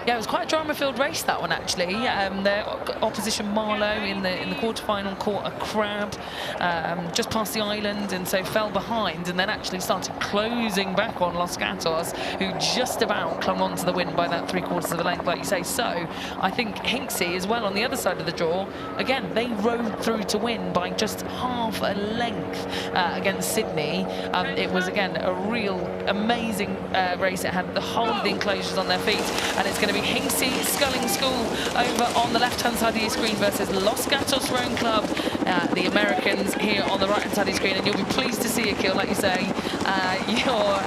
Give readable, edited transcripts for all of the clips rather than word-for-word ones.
Yeah, it was quite a drama-filled race, that one, actually. Their opposition, Marlow, in the quarterfinal, caught a crab just past the island, and so fell behind, and then actually started closing back on Los Gatos, who just about clung on to the win by that 3/4 of a length, like you say. So I think Hinksey as well on the other side of the draw. Again, they rode through to win by just half a length against Sydney. It was, again, a real amazing race. It had the whole of the enclosures on their feet, and it's going to be Hinksey Sculling School over on the left-hand side of your screen versus Los Gatos Rowing Club, the Americans, here on the right-hand side of your screen. And you'll be pleased to see, Akil, like you say, your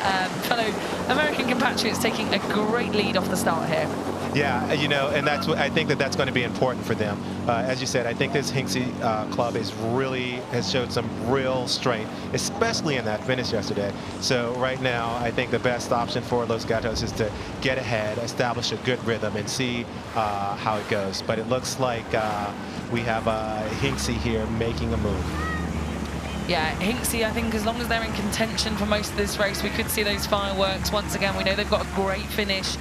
fellow American compatriots taking a great lead off the start here. Yeah, you know, and that's what I think that's going to be important for them. As you said, I think this Hinksey club has showed some real strength, especially in that finish yesterday. So right now, I think the best option for Los Gatos is to get ahead, establish a good rhythm, and see how it goes. But it looks like we have Hinksey here making a move. Yeah, Hinksey, I think as long as they're in contention for most of this race, we could see those fireworks once again. We know they've got a great finish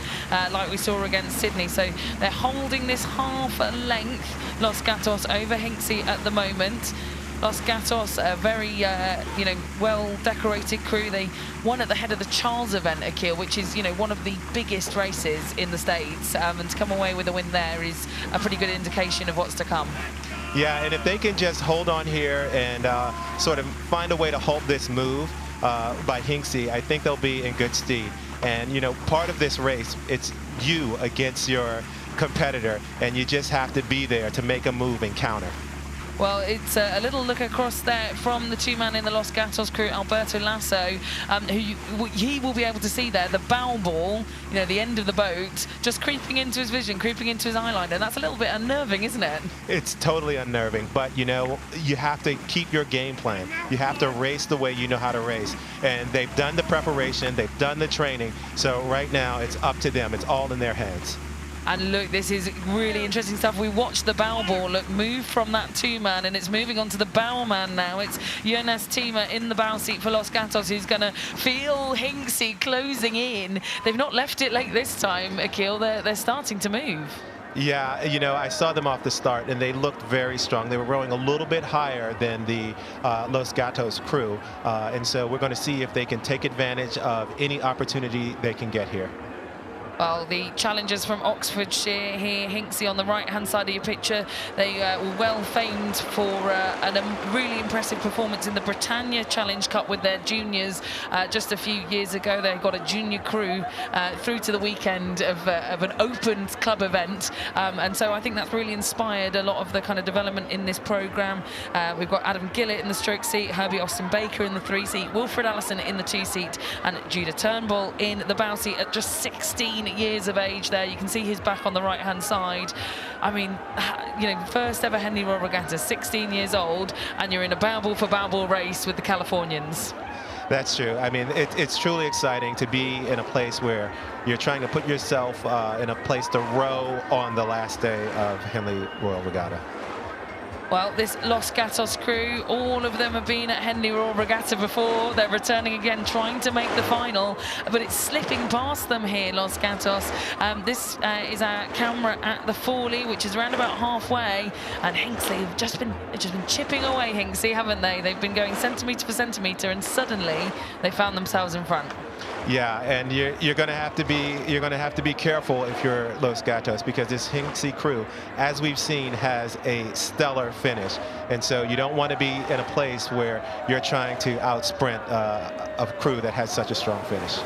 like we saw against Sydney. So they're holding this half a length, Los Gatos, over Hinksey at the moment. Los Gatos, a very you know, well-decorated crew. They won at the head of the Charles event, Akil, which is, you know, one of the biggest races in the States. And to come away with a win there is a pretty good indication of what's to come. Yeah, and if they can just hold on here and sort of find a way to halt this move by Hinksey, I think they'll be in good stead. And, you know, part of this race, it's you against your competitor, and you just have to be there to make a move and counter. Well, it's a little look across there from the two-man in the Los Gatos crew, Alberto Lasso, who he will be able to see there, the bow ball, you know, the end of the boat, just creeping into his vision, creeping into his eyeline, and that's a little bit unnerving, isn't it? It's totally unnerving, but, you know, you have to keep your game plan. You have to race the way you know how to race, and they've done the preparation, they've done the training, so right now it's up to them. It's all in their hands. And look, this is really interesting stuff. We watched the bow ball move from that two-man, and it's moving on to the bowman now. It's Jonas Tima in the bow seat for Los Gatos, who's going to feel Hinksey closing in. They've not left it late this time, Akil. They're starting to move. Yeah, you know, I saw them off the start, and they looked very strong. They were rowing a little bit higher than the Los Gatos crew, and so we're going to see if they can take advantage of any opportunity they can get here. Well, the challengers from Oxfordshire here, Hinksey on the right-hand side of your picture, they were well famed for a really impressive performance in the Britannia Challenge Cup with their juniors just a few years ago. They got a junior crew through to the weekend of an open club event, and so I think that's really inspired a lot of the kind of development in this programme. We've got Adam Gillett in the stroke seat, Herbie Austin Baker in the 3 seat, Wilfred Allison in the 2 seat, and Judah Turnbull in the bow seat at just 16 years of age there. You can see his back on the right-hand side. I mean, you know, first ever Henley Royal Regatta, 16 years old, and you're in a bow ball for bow ball race with the Californians. That's true. I mean, it's truly exciting to be in a place where you're trying to put yourself in a place to row on the last day of Henley Royal Regatta. Well, this Los Gatos crew, all of them have been at Henley Royal Regatta before. They're returning again, trying to make the final, but it's slipping past them here, Los Gatos. This is our camera at the Fawley, which is around about halfway, and Hinksey have just been chipping away, Hinksey, haven't they? They've been going centimetre for centimetre, and suddenly they found themselves in front. Yeah, and you're going to have to be careful if you're Los Gatos, because this Hinksey crew, as we've seen, has a stellar finish, and so you don't want to be in a place where you're trying to out-sprint a crew that has such a strong finish.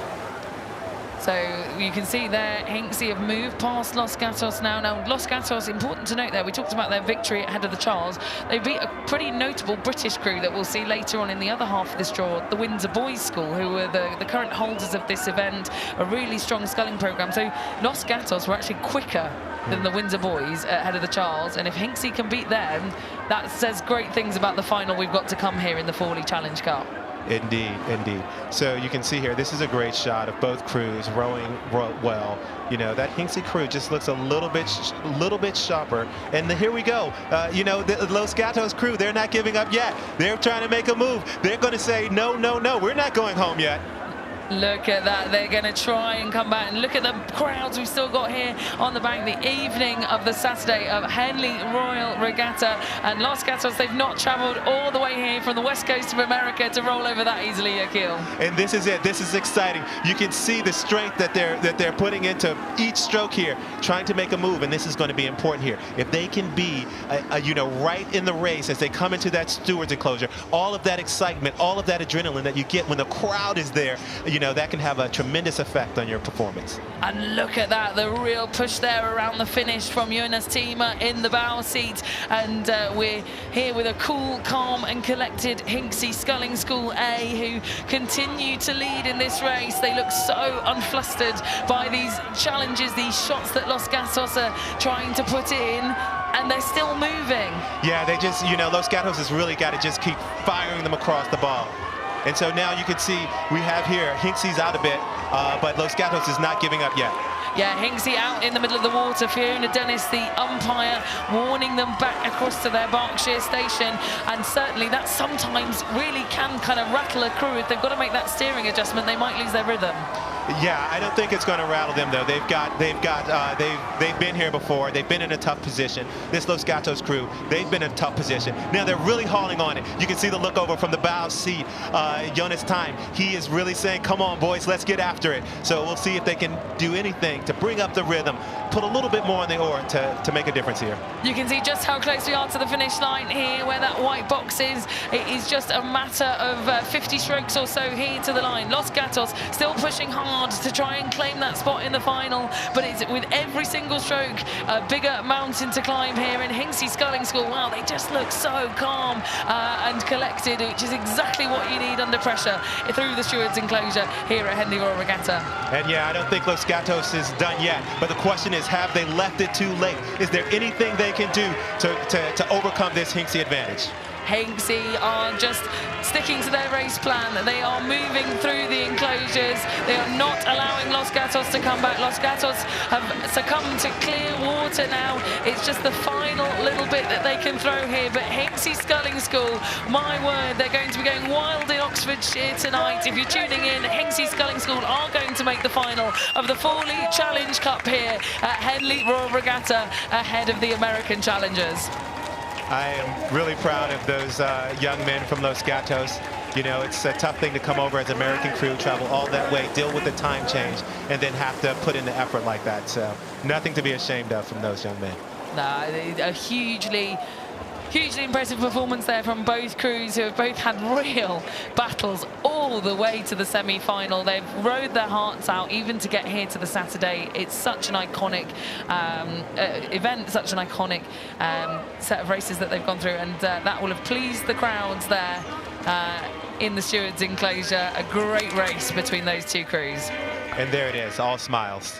So you can see there, Hinksey have moved past Los Gatos now. Now, Los Gatos, important to note there, we talked about their victory ahead of the Charles. They beat a pretty notable British crew that we'll see later on in the other half of this draw, the Windsor Boys School, who were the current holders of this event, a really strong sculling programme. So Los Gatos were actually quicker than the Windsor Boys ahead of the Charles, and if Hinksey can beat them, that says great things about the final we've got to come here in the Fawley Challenge Cup. Indeed, indeed. So you can see here, this is a great shot of both crews rowing well. You know, that Hinksey crew just looks a little bit sharper. And here we go. You know, the Los Gatos crew, they're not giving up yet. They're trying to make a move. They're going to say, no, no, no, we're not going home yet. Look at that, they're going to try and come back, and look at the crowds we've still got here on the bank. The evening of the Saturday of Henley Royal Regatta, and Los Gatos, they've not travelled all the way here from the west coast of America to roll over that easily, Akil. And this is it. This is exciting. You can see the strength that they're putting into each stroke here, trying to make a move, and this is going to be important here. If they can be, you know, right in the race as they come into that stewards enclosure, all of that excitement, all of that adrenaline that you get when the crowd is there, you know, that can have a tremendous effect on your performance. And look at that, the real push there around the finish from Jonas Tima in the bow seat. And we're here with a cool, calm and collected Hinksey Sculling School A, who continue to lead in this race. They look so unflustered by these challenges, these shots that Los Gatos are trying to put in, and they're still moving. Yeah, they just, you know, Los Gatos has really got to just keep firing them across the ball. And so now you can see we have here, Hinksey's out a bit, but Los Gatos is not giving up yet. Yeah, Hinksey out in the middle of the water. Fiona Dennis, the umpire, warning them back across to their Berkshire station. And certainly that sometimes really can kind of rattle a crew. If they've got to make that steering adjustment, they might lose their rhythm. Yeah, I don't think it's going to rattle them though. They've been here before. They've been in a tough position. This Los Gatos crew, they've been in a tough position. Now they're really hauling on it. You can see the look over from the bow seat. Jonas Time, he is really saying, "Come on, boys, let's get after it." So we'll see if they can do anything to bring up the rhythm, put a little bit more on the oar to make a difference here. You can see just how close we are to the finish line here, where that white box is. It is just a matter of 50 strokes or so here to the line. Los Gatos still pushing hard to try and claim that spot in the final, but it's with every single stroke a bigger mountain to climb here in Hinksey Sculling School. Wow, they just look so calm and collected, which is exactly what you need under pressure through the stewards enclosure here at Henley Royal Regatta. And yeah, I don't think Los Gatos is done yet, but the question is, have they left it too late? Is there anything they can do to overcome this Hinksey advantage? Hinksey are just sticking to their race plan. They are moving through the enclosures. They are not allowing Los Gatos to come back. Los Gatos have succumbed to clear water now. It's just the final little bit that they can throw here. But Hinksey Sculling School, my word, they're going to be going wild in Oxfordshire tonight. If you're tuning in, Hinksey Sculling School are going to make the final of the Fawley Challenge Cup here at Henley Royal Regatta ahead of the American challengers. I am really proud of those young men from Los Gatos. You know, it's a tough thing to come over as an American crew, travel all that way, deal with the time change, and then have to put in the effort like that. So nothing to be ashamed of from those young men. No, a hugely impressive performance there from both crews, who have both had real battles all the way to the semi-final. They've rode their hearts out even to get here to the Saturday. It's such an iconic event, such an iconic set of races that they've gone through, and that will have pleased the crowds there in the stewards enclosure. A great race between those two crews. And there it is, all smiles.